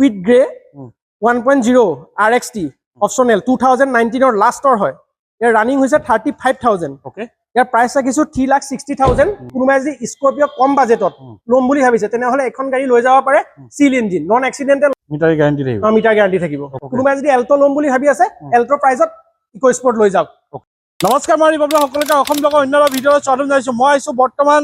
with grey 1.0 RXT অপশনেল 2019 লাষ্টৰ হয় ইয়াৰ running হৈছে 35,000 ওকে ইয়াৰ প্ৰাইস ৰাখিছো 3,60,000 কোনোবাই যদি স্কৰপিও কম বাজেটত লম বুলি ভাবিছে তেনেহলে এখন গাড়ী লৈ যাব পাৰে seal engine non accidental meter guarantee থাকিব মিটাৰ গ্যাৰান্টি থাকিব কোনোবাই যদি এল্টো লম বুলি ভাবি আছে এল্টো প্ৰাইসত ইকো স্পৰ্ট লৈ যাওক নমস্কাৰ মই ৰিপব্লিক সকলোকে অসম ব্লগৰ অন্য ভিডিঅ'ত স্বাগতম জনাইছো মই আইছো বৰ্তমান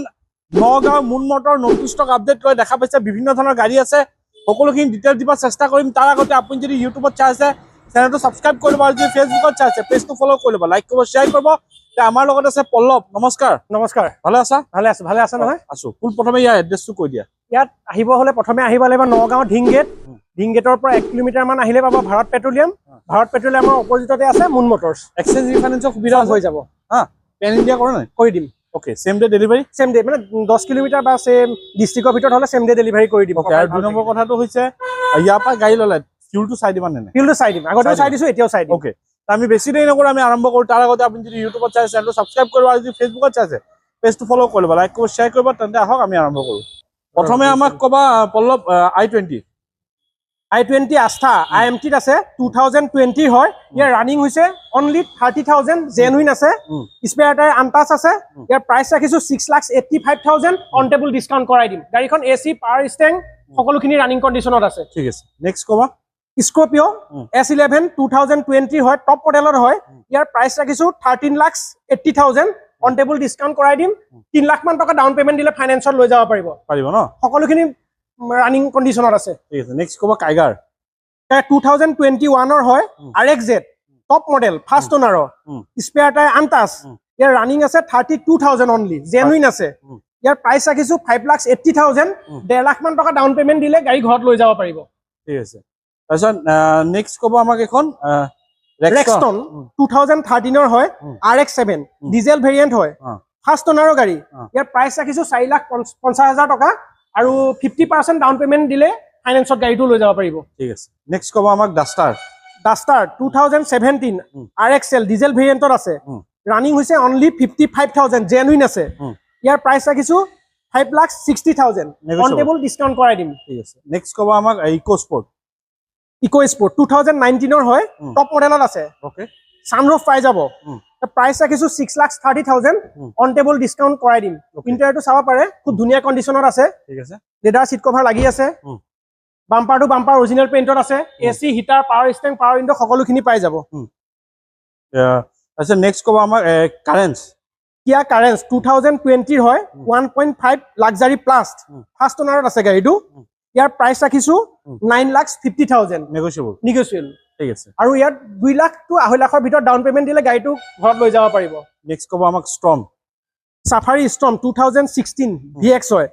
নগাঁও মুন মটৰ নতুন ষ্টক আপডেট লৈ দেখা পাইছে বিভিন্ন ধৰণৰ গাড়ী আছে সকলোখিনি ডিটেইলছ দিব চেষ্টা কৰিম তাৰ আগতে আপুনি যদি ইউটিউবত চাই আছে চেনেলটো সাবস্ক্ৰাইব কৰিব আৰু যদি ফেসবুকত চাই আছে পেজটো ফলো কৰি ল'ব লাইক কৰিব শেয়াৰ কৰিব আমাৰ লগত আছে পল্লৱ নমস্কাৰ নমস্কাৰ ভালে আছা ভালে আছে নহয় আছো ফুল প্ৰথমে ইয়াৰ এড্ৰেছটো কৈ দিয়া ইয়াত আহিব হলে প্ৰথমে আহিব লাগিব নগাঁও ঢিংগেটৰ পৰা 1 কিলোমিটাৰ মান আহিলে পাব ভাৰত পেট্ৰলিয়ামৰ অপজিটতে আছে মুন মটৰ্ছ এক্সচেঞ্জ ৰিফাইনেন্সৰ সুবিধা হৈ যাব হা পেন ইণ্ডিয়া কৰে নাই কৰি দিম okay same day delivery same day মানে 10 কিলোমিটাৰ বা সেম ডিস্ট্ৰিক্টৰ ভিতৰত হলে সেম ডে ডেলিভাৰী কৰি দিম ওকে আৰু দুই নম্বৰ কথাটো হৈছে ইয়াৰ পৰা গাড়ী ললে ফিউলটো চাই দিবা নে ফিউলটো চাই দিম আগতেও চাই দিছো এতিয়াও চাই দিম ওকে আমি বেছি দেৰি নকৰো আমি আৰম্ভ কৰো তাৰ আগতে আপুনি যদি ইউটিউবত চাই চেনেলটো সাবস্ক্ৰাইব কৰিব আৰু যদি ফেসবুকত চাই আছে পেজটো ফলো কৰি ল'ব লাইক কৰিব শেয়াৰ কৰিব তেন্তে আহক আমি আৰম্ভ কৰো প্ৰথমে আমাক কবা পল্লৱ i20 আস্থা IMT ত আছে 2020 হয় ইয়াৰ ৰানিং হৈছে অনলি 30,000 জেনুইন আছে স্পেয়াৰ টায়াৰ আনটাচ আছে ইয়াৰ প্ৰাইস ৰাখিছো 6,85,000 অন টেবল ডিসকাউন্ট কৰাই দিম গাড়ীখন AC পাৱাৰ ষ্টেং সকলোখিনি ৰানিং কন্ডিশনত আছে ঠিক আছে নেক্সট কবা স্কৰপিও S11 2020 হয় টপ মডেলৰ হয় ইয়াৰ প্ৰাইস ৰাখিছো 13,80,000 অন টেবল ডিসকাউন্ট কৰাই দিম 3 লাখ মান টকা ডাউন পেমেন্ট দিলে ফাইনান্সত লৈ যাব পাৰিব ন সকলোখিনি ৰানিং কন্ডিশনত আছে ঠিক আছে নেক্সট কবা কাইগাৰ 2021 হয় RXZ top model first owner spare tyre untouch ইয়ার রানিং আছে 32,000 অনলি জেনুইন আছে ইয়ার প্রাইস রাখিছো 5,80,000 1.5 লাখ মান টাকা ডাউন পেমেন্ট দিলে গাড়ি ঘৰত লৈ যাব পাৰিব ঠিক আছে তাৰছত নেক্সট কবা আমাক এখন ৰেক্সটন 2013 হয় RX7 ডিজেল ভেৰিয়েন্ট হয় ফাৰ্স্ট ওনাৰৰ গাড়ি ইয়াৰ প্ৰাইস ৰাখিছো 4,50,000 টকা আৰু 50% ডাউন পেমেন্ট দিলে ফাইনান্সত গাড়ীটো লৈ যাব পাৰিব ঠিক আছে নেক্সট কবা আমাক ডাস্টাৰ 2017 RXL ডিজেল ভেৰিয়েন্টত আছে ৰানিং হৈছে অনলি 55,000 জেনুইন আছে ইয়াৰ প্ৰাইস ৰাখিছো 5,60,000 অন টেবল ডিসকাউন্ট কৰাই দিম ঠিক আছে নেক্সট কবা আমাক ইকো স্পৰ্ট 2019 হয় টপ মডেলত আছে ওকে সানৰুফ পাই যাব প্ৰাইস ৰাখিছো 6,30,000 অন টেবল ডিসকাউন্ট কৰাই দিম ইন্টেৰিয়ৰটো চাব পাৰে খুব ধুনীয়া কন্ডিশনত আছে ঠিক আছে লেদাৰ সিট কভাৰ লাগি আছে বাম্পাৰ টু বাম্পাৰ অৰিজিনাল পেইন্টত আছে AC heater power steering power window সকলোখিনি পাই যাব আচ্ছা নেক্সট কবা আমাক কাৰেন্স কিয়া কাৰেন্স 2020 হয় 1.5 লাক্সাৰি প্লাস ফাৰ্স্ট ওনাৰত আছে গাড়ীটো ইয়াৰ প্ৰাইস ৰাখিছো 9,50,000 নেগোশিয়েবল ঠিক আছে আৰু ইয়াত 2 লাখ টু 2.5 লাখৰ ভিতৰত ডাউন পেমেন্ট দিলে গাড়ীটো ঘৰত লৈ যাব পাৰিব নেক্সট কবা আমাক ষ্টৰ্ম সাফাৰি ষ্টৰ্ম 2016 VX হয়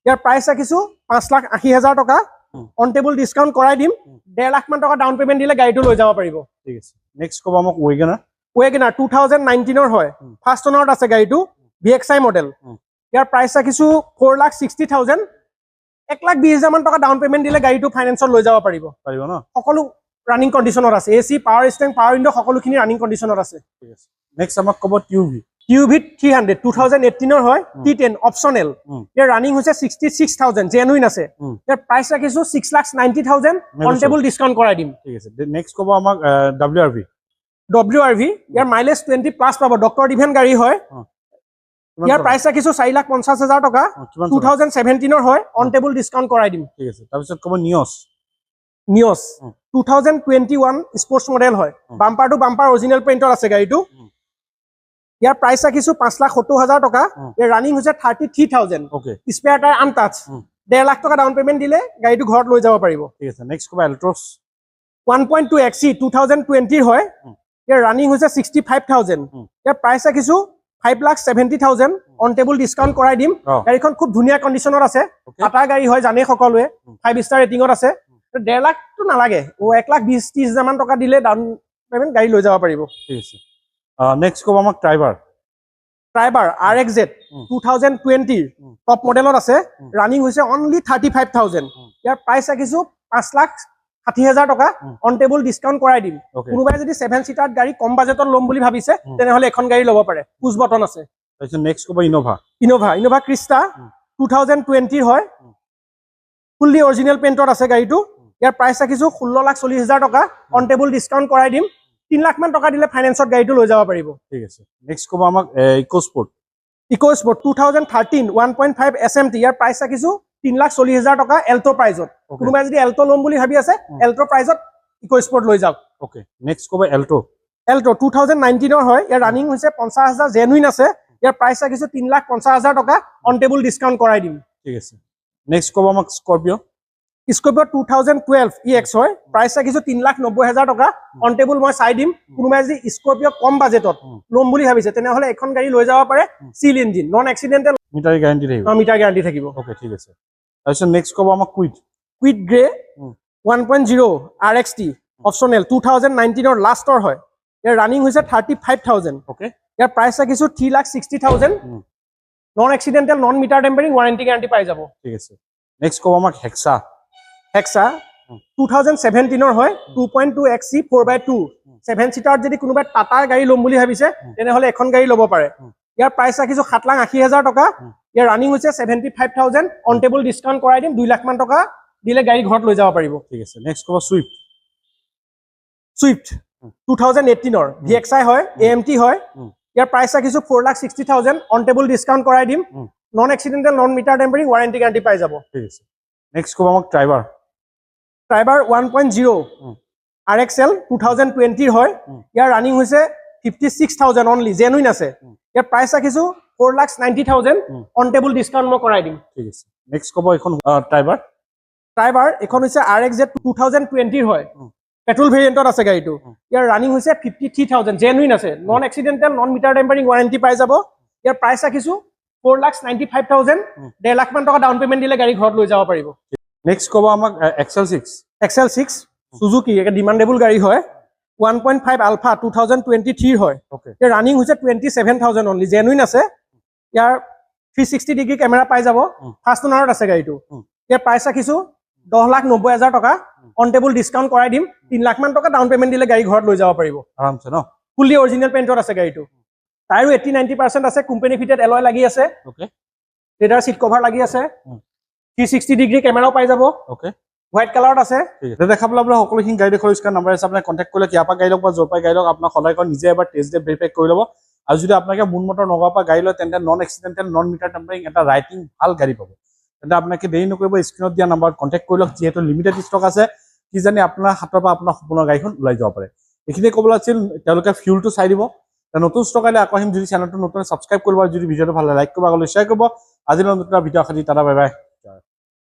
ইয়াৰ প্ৰাইস ৰাখিছো 5,80,000 টকা অন টেবল ডিসকাউন্ট কৰাই দিম 1.5 লাখ মান টকা ডাউন পেমেন্ট দিলে গাড়ীটো লৈ যাব পাৰিব ঠিক আছে নেক্সট কবা আমাক ওয়েগনাৰ 2019 হয় ফাৰ্স্ট ওনাৰত আছে গাড়ীটো VXI মডেল ইয়াৰ প্ৰাইস ৰাখিছো 4,60,000 1,20,000 মান টকা ডাউন পেমেন্ট দিলে গাড়ীটো ফাইনান্সত লৈ যাব পাৰিব ন সকলো ৰানিং কন্ডিশনত আছে AC power steering power window সকলোখিনি ৰানিং কন্ডিশনত আছে ঠিক আছে নেক্সট আমাক কব TUV 300 2018 হয় T10 অপশনেল ইয়াৰ ৰানিং হৈছে 66,000 জেনুইন আছে ইয়াৰ প্ৰাইস ৰাখিছো 6,90,000 অন টেবল ডিসকাউন্ট কৰাই দিম ঠিক আছে নেক্সট কব আমাক WRV ইয়াৰ মাইলেজ 20 প্লাস পাব ডক্টৰ ডিভেন গাড়ী হয় ইয়াৰ প্ৰাইস ৰাখিছো 4,50,000 টকা 2017 হয় অন টেবল ডিসকাউন্ট কৰাই দিম ঠিক আছে তাৰপিছত কব নিয়স 2021 স্পোৰ্টস মডেল হয় বাম্পাৰ টু বাম্পাৰ অৰিজিনাল পেইন্টত আছে গাড়ীটো ইয়াৰ প্ৰাইস ৰাখিছো 5,70,000 টকা ইয়াৰ ৰানিং হৈছে 33,000 okay spare tyre untouch 1.5 lakh টকা ডাউন পেমেন্ট দিলে গাড়ীটো ঘৰত লৈ যাব পাৰিব ঠিক আছে নেক্সট কবা এল্ট্ৰছ 1.2 XC 2020 হয় ইয়াৰ ৰানিং হৈছে 65,000 ইয়াৰ প্ৰাইস ৰাখিছো 5,70,000 অন টেবল ডিসকাউন্ট কৰাই দিম গাড়ীখন খুব ধুনীয়া কন্ডিশনত আছে টাটা গাড়ী হয় জানে সকলোৱে 5 ষ্টাৰ ৰেটিংত আছে 1.5 লাখ তো নালাগে 1,20,30,000 মান টকা দিলে ডাউন পেমেন্ট গাড়ী লৈ যাব পাৰিব ঠিক আছে নেক্সট কবা আমাক ট্ৰাইবাৰ RXZ 2020 টপ মডেলত আছে ৰানিং হৈছে অনলি 35,000 ইয়াৰ প্ৰাইস ৰাখিছো 5,60,000 টকা অন টেবল ডিসকাউন্ট কৰাই দিম কোনোবাই যদি 7 সিটাৰ গাড়ী কম বাজেটত লম বুলি ভাবিছে তেনেহলে এখন গাড়ী ল'ব পাৰে পুশ বটন আছে তাৰপিছত নেক্সট কবা ইনোভা ক্ৰিষ্টা 2020 হয় ফুল্লি অৰিজিনাল পেইন্টত আছে গাড়ীটো ইয়াৰ প্ৰাইচ ৰাখিছোঁ 16,40,000 টকা অন টেবুল ডিছকাউণ্ট কৰাই দিম 3 লাখ মান টকা দিলে ফাইনেন্সত গাড়ীটো লৈ যাব পাৰিব ঠিক আছে নেক্সট ক'ব আমাক ইকোস্পৰ্ট ইকোস্পৰ্ট 2013 1.5 SMT ইয়াৰ প্ৰাইচ ৰাখিছোঁ 3,40,000 টকা এল্টো প্ৰাইজত কোনোবাই যদি এল্টো ল'ম বুলি ভাবি আছে এল্টো প্ৰাইজত ইকোস্পৰ্ট লৈ যাওক ওকে নেক্সট ক'ব এল্টো 2019 হয় ইয়াৰ ৰানিং হৈছে 50,000 জেনুইন আছে ইয়াৰ প্ৰাইচ ৰাখিছোঁ 3,50,000 টকা অন টেবুল ডিছকাউণ্ট কৰাই দিম ঠিক আছে নেক্সট ক'ব আমাক স্কৰপিঅ স্কৰপিঅ 2012 EX হয় প্ৰাইচ ৰাখিছোঁ 3,90,000 টকা অন টেবুল মই চাই দিম কোনোবাই যদি স্কৰপিঅ কম বাজেটত ল'ম বুলি ভাবিছে তেনেহ'লে এখন গাড়ী লৈ যাব পাৰে seal engine non accidental meter guarantee থাকিব মিটাৰ গ্যাৰাণ্টি থাকিব ওকে ঠিক আছে তাৰপিছত নেক্সট ক'ব আমাক কুইড গ্ৰে 1.0 RXT অপচনেল 2019 লাষ্টৰ হয় ইয়াৰ ৰানিং হৈছে 35,000 ওকে ইয়াৰ প্ৰাইচ ৰাখিছোঁ 3,60,000 non accidental non meter tampering warranty guarantee পাই যাব ঠিক আছে নেক্সট ক'ব আমাক হেক্সা 2017 হয় 2.2 XC 4x2 7 সিটাৰত যদি কোনোবাই টাটাৰ গাড়ী ল'ম বুলি ভাবিছে তেনেহ'লে এখন গাড়ী ল'ব পাৰে ইয়াৰ প্ৰাইচ ৰাখিছোঁ 7,80,000 টকা ইয়াৰ ৰানিং হৈছে 75,000 অন টেবুল ডিছকাউণ্ট কৰাই দিম 2 লাখ মান টকা দিলে গাড়ী ঘৰত লৈ যাব পাৰিব ঠিক আছে নেক্সট ক'ব চুইফ্ট 2018 VXI হয় AMT হয় ইয়াৰ প্ৰাইচ ৰাখিছোঁ 4,60,000 অন টেবুল ডিছকাউণ্ট কৰাই দিম non accidental non meter tampering warranty guarantee পাই যাব ঠিক আছে নেক্সট ক'ব আমাক ট্ৰাইবাৰ 1.0 RXL 2020 হয় ইয়াৰ ৰানিং হৈছে 56,000 অনলি জেনুইন আছে ইয়াৰ প্ৰাইচ ৰাখিছোঁ 4,90,000 অন টেবুল ডিছকাউণ্ট মই কৰাই দিম ঠিক আছে নেক্সট ক'ব এখন ট্ৰাইবাৰ এখন হৈছে RXZ 2020 হয় পেট্ৰল ভেৰিয়েণ্টত আছে গাড়ীটো ইয়াৰ ৰানিং হৈছে 53,000 জেনুইন আছে non accidental non meter tampering warranty পাই যাব ইয়াৰ প্ৰাইচ ৰাখিছোঁ 4,95,000 1.5 লাখ মান টকা ডাউন পে'মেণ্ট দিলে গাড়ী ঘৰত লৈ যাব পাৰিব নেক্সট ক'ব আমাক XL6 সুজুকি একে ডিমাণ্ডেবল গাড়ী হয় 1.5 আলফা 2023 হয় ওকে ইয়াৰ ৰানিং হৈছে 27,000 অনলি জেনুইন আছে ইয়াৰ 360 ডিগ্ৰী কেমেৰা পাই যাব ফাৰ্ষ্ট ওনাৰত আছে গাড়ীটো ইয়াৰ প্ৰাইচ ৰাখিছোঁ 10,90,000 টকা অন টেবুল ডিছকাউণ্ট কৰাই দিম 3 লাখ মান টকা ডাউন পে'মেণ্ট দিলে গাড়ী ঘৰত লৈ যাব পাৰিব আৰামছে ন ফুল্লি অৰিজিনেল পেইণ্টত আছে গাড়ীটো টায়াৰো 80-90% আছে কোম্পানী ফিটেড এলয় লাগি আছে ওকে লেডাৰ সিট কভাৰ লাগি আছে 360 ডিগ্ৰী কেমেৰাও পাই যাব ওকে হোৱাইট কালাৰত আছে ঠিক আছে দেখা পালে আপোনাৰ সকলোখিনি গাড়ী দেখুৱাই স্ক্ৰীন নাম্বাৰ আছে আপুনি কণ্টেক্ট কৰিলে কিয়াৰ পৰা গাড়ী লওক বা য'ৰ পৰা গাড়ী লওক আপোনাক সদায় নিজে এবাৰ টেষ্ট ড্ৰাইভ ভেৰিফাই কৰি ল'ব আৰু যদি আপোনালোকে মুন মটৰ নগাঁৱৰ পৰা গাড়ী লয় তেন্তে non accidental non meter tampering এটা ৰাইটিং ভাল গাড়ী পাব তেন্তে আপোনালোকে দেৰি নকৰিব স্ক্ৰীনত দিয়া নাম্বাৰত কণ্টেক্ট কৰি লওক যিহেতু লিমিটেড ষ্টক আছে কিজানি আপোনাৰ হাতৰ পৰা আপোনাৰ সপোনৰ গাড়ীখন ওলাই যাব পাৰে এইখিনিয়ে ক'বলৈ আছিল তেওঁলোকে ফিউলটো চাই দিব নতুন ষ্টক আহিলে আকৌ আহিম যদি চেনেলটো নতুন ছাবস্ক্ৰাইব কৰিব আৰু যদি ভিডিঅ'টো ভাল লাগে লাইক কৰিব আগলৈ শ্বেয়াৰ কৰিব আজিলৈ নতুন ভিডিঅ' আশা দি টাটা বাই বাই